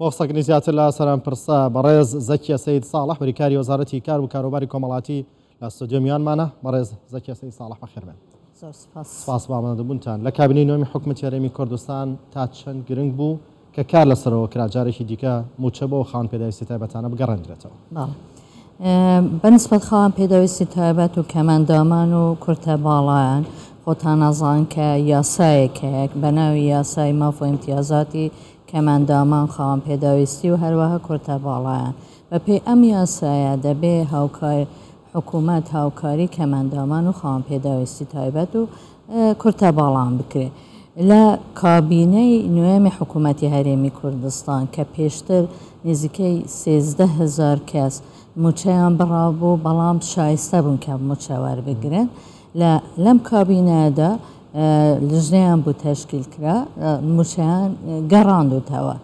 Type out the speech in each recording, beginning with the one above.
وەخسەکردنی زیاتر لە سەرانپرسە بەڕێز زەکیە سەید ساڵح بریکاری وەزارەتی کار و کاروباری کۆمەڵاتی لە ستۆدیۆ میانمانە. بەڕێز زەکیە سەید ساڵح بەخێر بێن. سپاس بۆ ئامادەبوونتان. لە کابینەی نوێمی حکومەتی هەرێمی کوردستان تا چەند گرنگ بوو کە کار لەسەرەوە کرا جارێکی دیکە موچە بۆ خاوەن پێداویستی تایبەتانە بگەڕێنرێتەوە؟ بەنسبەت خاوەن پێداویستی تایبەت و کەمەندامان و کورتە باڵایان خۆتان ئەزان کە یاسایەکەیەک بە ناوی یاسای مافۆ ئیمتیازاتی کەمەندامان خاوەن پێداویستی و هەروەها کورتە باڵایان بە پێی ئەم یاسایە دەبێ حکوومەت هاوکاری کەمەندامان و خاوەن پێداویستی تایبەت و کورتە باڵان بکرێت لە کابینەی نوێمی حکوومەتی هەرێمی کوردستان کە پێشتر نزیکەی 13,000 کەس موچەیان بڕابوو بەڵام شایستە بوون کە موچە وەربگرن. لەم کابینەدا لژنەیان بوو تەشکیل کرا موچەیان گەڕاندوتەوە.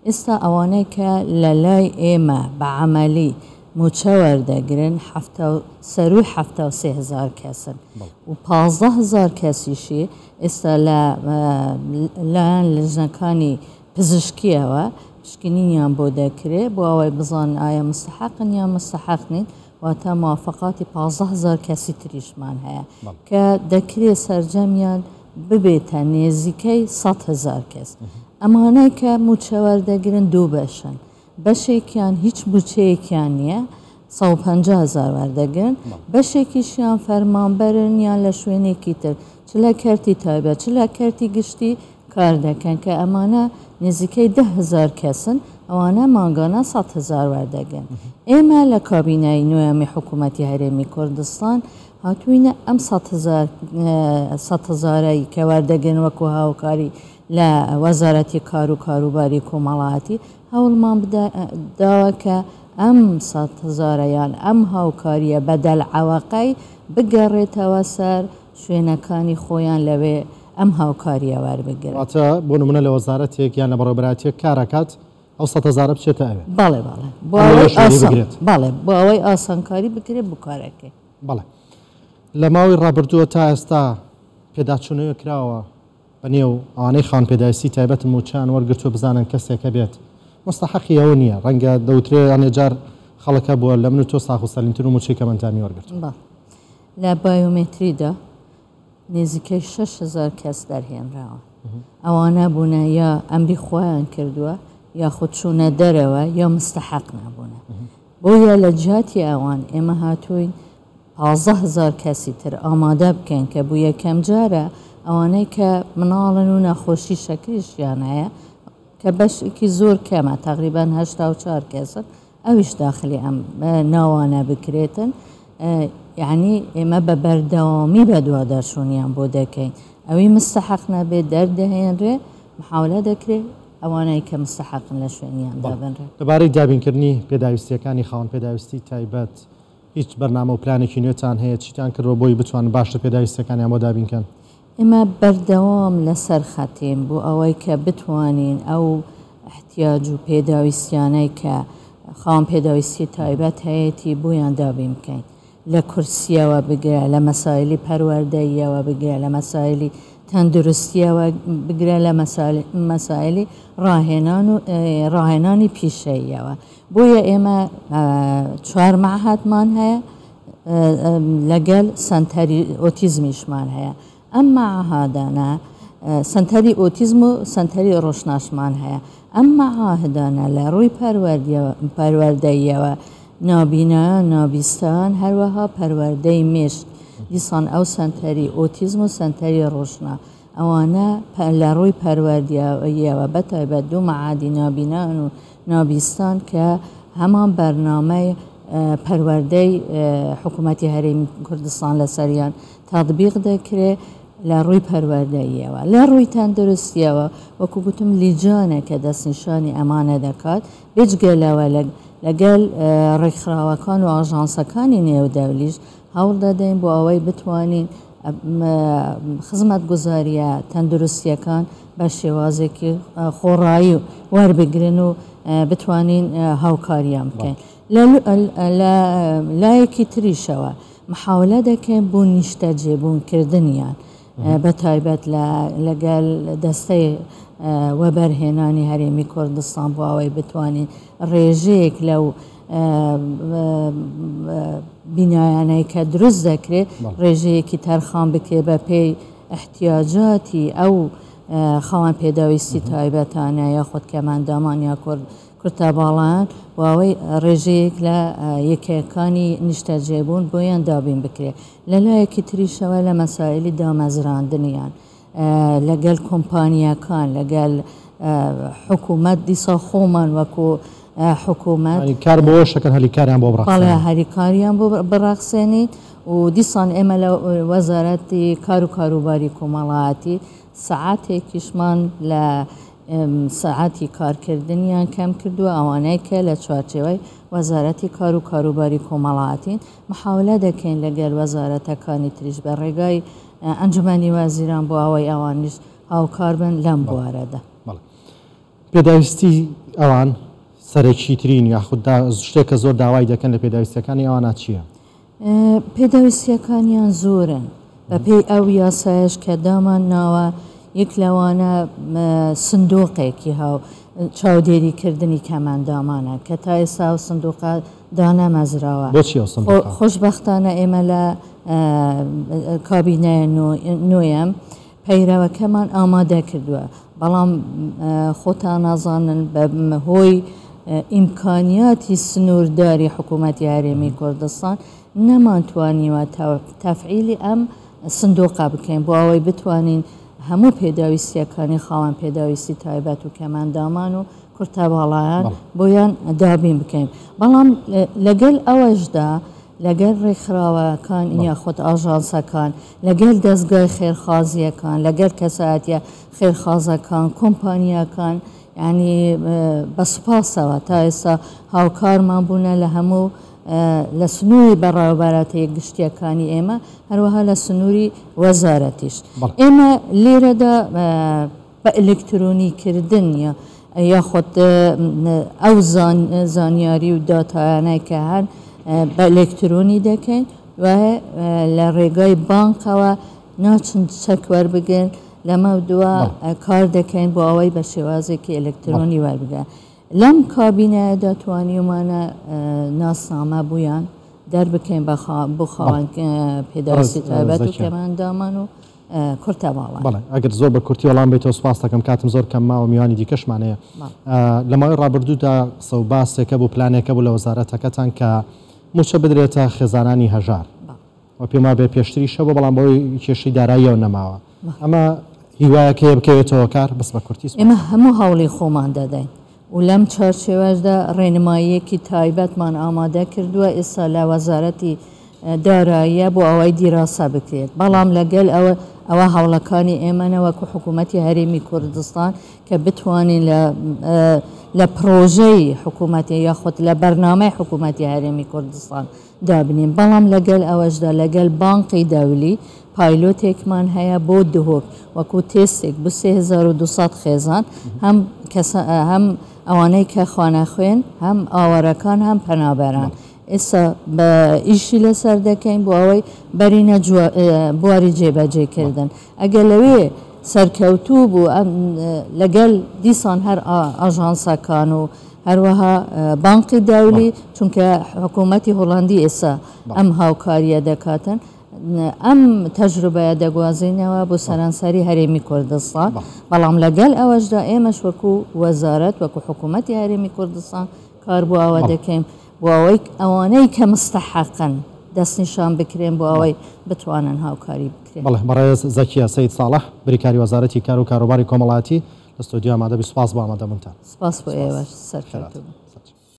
ئێستا ئەوانەی کە لە لای ئێمە بە عەمەلی موچە وەردەگرن سەروی 73,000 کەسن و 15,000 کەسیشی ئێستا لایەن لژنەکانی پزیشکیەوە پشکنینیان بۆ دەکرێت بۆ ئەوەی بزان ئایا مستحقن یا مستحق نین واتە موافقاتی 15,000 کەسی تریشمان هەیە کە دەکرێت سەرجەمیان ببێتە نێزیکەی 100,000 کەس. ئەمانەی کە موچە وەردەگرن دوو بەشن، بەشێکیان هیچ موچەیەکیان نییە 150,000 وەردەگرن، بەشێکیشیان فەرمانبەرن یان لە شوێنێکی تر چ لە کەرتی تایبەت چ لە کەرتی گشتی کار دەکەن کە ئەمانە نزیکەی 10,000 کەسن، ئەوانە ماگانە 100,000 وەردەگرن. ئێمە لە کابینای نوێمی حکوومەتی هەرێمی کوردستان هاتووینە ئەم 100,000ی کە وەردەگرن وەکو هاوکاری لە وەزارەتی کار و کاروباری کۆمەڵاتی هەوڵمان بداوە کە ئەم 100,000یان ئەم هاوکاریە بەدەلعەوەقەی بگەڕێتەوە سەر شوێنەکانی خۆیان لەوێ ئەم هاوکاریە وەربگرن. واتە بۆ نمونە لە وەزارەتێک یان لە بەڕێوەبەراتێک کارەکات ئەو 100,000 بچێتە ئەوێ؟ بەڵێ بەڵێ بۆ ئەوەی ئاسانکاری بکرێت بۆ کارەکەی. بەڵێ لە ماوەی ڕابردووە تا ئێستا پێداچوونەوە کراوە بەنێو ئەوانەی خاوەن پێداویستی تایبەت موچیان وەرگرتووە بزانن کەسێکە بێت مستحقی ئەوە نییە، ڕەنگە دەوترێ یانێ جار خەڵەکە بووە لە من و تۆ ساخ و سەلینتر و موچەی کەمەندامی وەرگرت. لە بایۆمێتریدا نێزیکەی 6,000 کەس دەرهێنراوە. ئەوانە بوونە یا ئەمری خۆیان کردووە یا خودچوونە دەرەوە یا مستحق نەبوونە. بۆیە لە جاتی ئەوان ئێمە هاتووین 15,000 کەسی تر ئامادە بکەین کە بوو یەکەم جارە ئەوانەی کە مناڵن و نەخۆشی شەکریشیان هەیە کە بەشێکی زۆر کەمە تقریبان 84 کەسن ئەویش داخلی ئەم ناوانە بکرێتن. یعنی ئێمە بە بەردەوامی بە دووادەرچوونیان بۆ دەکەین، ئەوی مستحق نەبێت دەردەهێنرێ محاولە دەکرێت ئەوانەی کە مستحقن لە شوێنیان دابنرێ. لەبارەی دابینکردنی پێداویستیەکانی خاوەن پێداویستی تایبەت هیچ بەرنامە و پلانێکی نوێتان هەیە چیتان کردەوە بۆی بتوانن باشتر پێداویستیەکانیان بۆ دابینکەن؟ ئێمە بەردەوام لەسەر خەتین بۆ ئەوەی کە بتوانین ئەو احتیاج و پێداویستیانەی کە خاوەن پێداویستی تایبەت هەیەی بۆیان دابین بکەین. لە کورسیەوە بگرە، لە مەسائلی پەروەردەییەوە بگرە، لە مەسائلی تەندروستیەوە بگرە، لە مەسائلی ڕاهێنانی پیشەییەوە. بۆیە ئێمە 4 مەعهەدمان هەیە لەگەڵ سەنتەری ئۆتیزمیشمان هەیە. ئەم مەعهەدانە سەنتەری ئۆتیزم و سەنتەری ڕۆژناشمان هەیە. ئەم مەعاهدانە لە ڕووی پەروەردەییەوە نابینایان نابیستان هەروەها پەروەردەی مێشت دیسان ئەو سەنتەری ئۆتیزم و سەنتەری ڕۆژنا ئەوانە لە ڕووی پەروەردەییەوە بەتایبەت 2 مەعادی نابینان و نابیستان کە هەمان بەرنامەی پەروەردەی حکوومەتی هەرێمی کوردستان لەسەریان تەطبیق دەکرێت لە ڕووی پەروەردەییەوە. لە ڕووی تەندروستیەوە وەکو گوتم لیجانە کە دەستنیشانی ئەمانە دەکات بێجگەلەوە لەگەڵ ڕێکخراوەکان و ئاژانسەکانی نێودەولیش هەوڵ دەدەین بۆ ئەوەی بتوانین خزمەت گوزاریە تەندروستیەکان بە شێوازێکی خۆڕایی و وەربگرن و بتوانین هاوکاریان بکەین. لە لایەکی تریشەوە محاولە دەکەین بۆ نیشتە جێبوونکردنیان بە تایبەت لەگەڵ دەستەی وەبەرهێنانی هەرێمی کوردستان بۆ ئەوەی بتوانین ڕێژەیەک لەو بینایانەی کە دروست دەکرێت ڕێژەیەکی تەرخان بکرێ بە پێی احتیاجاتی ئەو خاوەن پێداویستی تایبەتانە یاخود کەماندامان یا کورتە باڵایان و ئەوەی ڕێژەیەک لە یەکەکانی نیشتەجێبوون بۆیان دابین بکرێت لەلایەکی تریشەوە لە مەسائلی دامەزراندنیان لەگەڵ کۆمپانیەکان لەگەڵ حکوومەت دیسا خۆمان وەکو حکوومەت کار بۆ شەکەن هەلیکاریان بۆ بەڵێ هەریکاریان بۆ بڕاخسێنین و دیسان ئێمە لە وەزارەتی کار و کاروباری کۆمەڵایەتی سەعاتێکیشمان لە ساعتی کارکردنیان کەم کردووە ئەوانەیە کە لە چوارچێوەی وەزارەتی کار و کاروباری کۆمەڵایەتین محاولە دەکەین لەگەڵ وەزارەتەکانی تریش بە ڕێگای ئەنجومەنی وەزیران بۆ ئەوەی ئەوانیش هاوکار بن لەم بوارەدا. پێداویستی ئەوان سەرەکی ترین یاخود شتێکە زۆر داوای دەکەن لە پێداویستەکانی ئەوانە چییە؟ پێداویستیەکانیان زۆرن بە پێی ئەو یاسایش کە دامان ناوە یەک لەوانە سندۆقێکی هاو چاودێریکردنی کەماندامانە کە تا ئێستا و سندوقە دانەمەزراوە. خۆشبەختانە ئێمە لە کابینەیە نوێم پەیرەوەکەمان ئامادە کردووە بەڵام خۆتان نازانن بە هۆی ئیمکانیاتی سنوورداری حکوومەتی هەرێمی کوردستان نەمانتوانیوە تەفعیلی ئەم سندۆقە بکەین بۆ ئەوەی بتوانین هەموو پێداویستیەکانی خاوەن پێداویستی تایبەت و کەماندامان و کورتە باڵایان بۆیان دابین بکەین بەڵام لەگەڵ ئەوەشدا لەگەڵ ڕێکخراوەکان یاخود ئاژانسەکان لەگەڵ دەستگای خێرخوازیەکان لەگەڵ کەسایەتیە خێرخوازەکان کۆمپانیەکان ینی بە سوپاسەوە تا ئێستا هاوکارمان بوونە لە هەموو لە سنووری بەڕاوبەراتە گشتیەکانی ئێمە هەروەها لە سنووری وەزارەتیش ئێمە لێرەدا بە ئەلکترۆنیکردن یاخود ئەو زانیاری و داتایانەی کە هەن بە ئەلکترۆنی دەکەین و لە ڕێگای بانکەوە ناچن چەک وەربگرن لەمە دووە کار دەکەین بۆ ئەوەی بە شێوازێکی ئەلکترۆنی وەربگرن لەم کابینەیەدا توانیومانە ناسنامە بوویان دەربکەین بۆ خاوەن پێداویستی تایبەت و کەماندامان و کورتە باڵایان. بەڵێ ئەگەر زۆر بە کورتی وەڵام بێتەوە سوپاس دەکەم کاتم زۆر کەم ماوە میوانی دیکەشمانەیە لە ماوەی ڕابردوودا قسە و باسێکە بوو پلانێکە بوو لە وەزارەتەکەتان کە موچە بدرێتە خێزانانی هەژار و پێما بێ پێشتری شەوە بەڵام بەوەی کێشەی داراییەوە نەماوە ئەمە هیوایەکە بکەوێتەوە کار بەس بە کورتی ئێمە هەموو هەوڵی خۆمان دەدەین و لەم چارچێوەشدا ڕێنماییەکی تایبەتمان ئامادە کردووە ئێستا لە وەزارەتی داراییە بۆ ئەوەی دیراسە بکرێت بەڵام لەگەڵ ئەوە هەوڵەکانی ئێمەنە وەکو حکوومەتی هەرێمی کوردستان کە بتوانین لە پرۆژەی حکوومەتی یاخود لە بەرنامەی حکوومەتی هەرێمی کوردستان دابنین بەڵام لەگەڵ ئەوەشدا لەگەڵ بانقی دەولی پایلۆتێکمان هەیە بۆ دهۆک وەکو تێستێک بۆ 3200 خێزان هەم ئەوانەی کە خوانە خوێن هەم ئاوەرەکان هەم پەنابەران ئێستا بە ئیشی لەسەر دەکەین بۆ ئەوەی بەرینە بواری جێبەجێکردن ئەگەر لەوێ سەرکەوتوو بوو لەگەڵ دیسان هەر ئاژانسەکان و هەروەها بانقی داولی چونکە حکوومەتی هۆڵندی ئێستا ئەم هاوکاریە دەکاتن ئەم تەجروبەیە دەگوازینەوە بۆ سەرانسەری هەرێمی کوردستان بەڵام لەگەڵ ئەوەشدا ئێمەش وەکو وەزارەت وەکو حکوومەتی هەرێمی کوردستان کار بۆ ئەوە دەکەین بۆ ئەوەی ئەوانەی کە مستەحەقن دەستنیشان بکرێن بۆ ئەوەی بتوانن هاوکاری بکرێن. بەڵێ بەڕێز زەکیە سەید ساڵح بریکاری وەزارەتی کار و کاروباری کۆمەڵایەتی لە ستۆدیۆ ئامادەبی سوپاس بۆ ئامادەبوونتان. سپاس بۆ ئێوەش سەرکەوتوو.